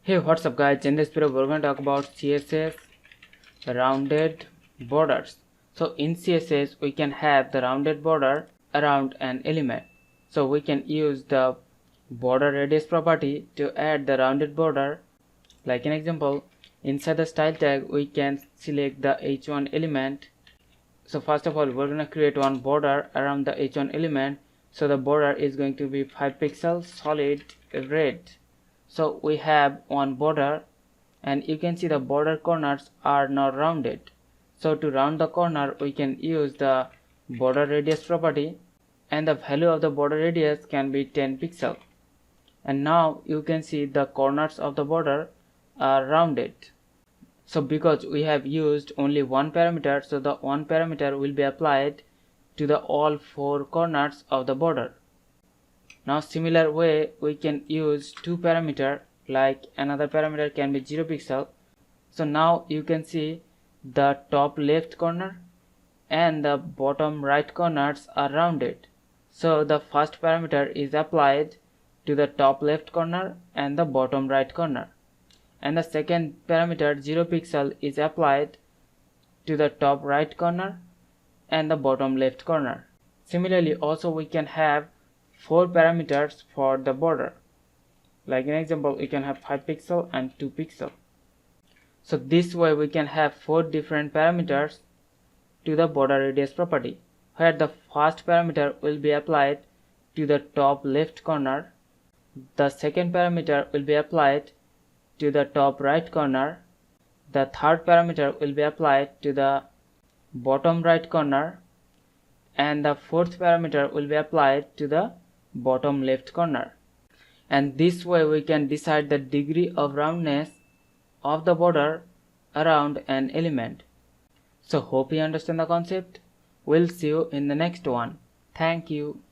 Hey, what's up guys? In this video we're going to talk about CSS rounded borders. So in CSS we can have the rounded border around an element. So we can use the border radius property to add the rounded border. Like an example, inside the style tag we can select the h1 element. So first of all we're going to create one border around the h1 element. So the border is going to be 5 pixels solid red. So we have one border and you can see the border corners are now rounded. So to round the corner we can use the border radius property and the value of the border radius can be 10 pixels. And now you can see the corners of the border are rounded. So because we have used only one parameter, so the one parameter will be applied to the all four corners of the border. Now similar way we can use two parameter, like another parameter can be 0 pixel. So now you can see the top left corner and the bottom right corners are rounded. So the first parameter is applied to the top left corner and the bottom right corner, and the second parameter 0 pixel is applied to the top right corner and the bottom left corner. Similarly also we can have 4 parameters for the border. Like an example, we can have 5 pixel and 2 pixel. So this way we can have 4 different parameters to the border radius property, where the first parameter will be applied to the top left corner, the second parameter will be applied to the top right corner, the third parameter will be applied to the bottom right corner, and the fourth parameter will be applied to the bottom left corner. And this way we can decide the degree of roundness of the border around an element. So hope you understand the concept. We'll see you in the next one. Thank you.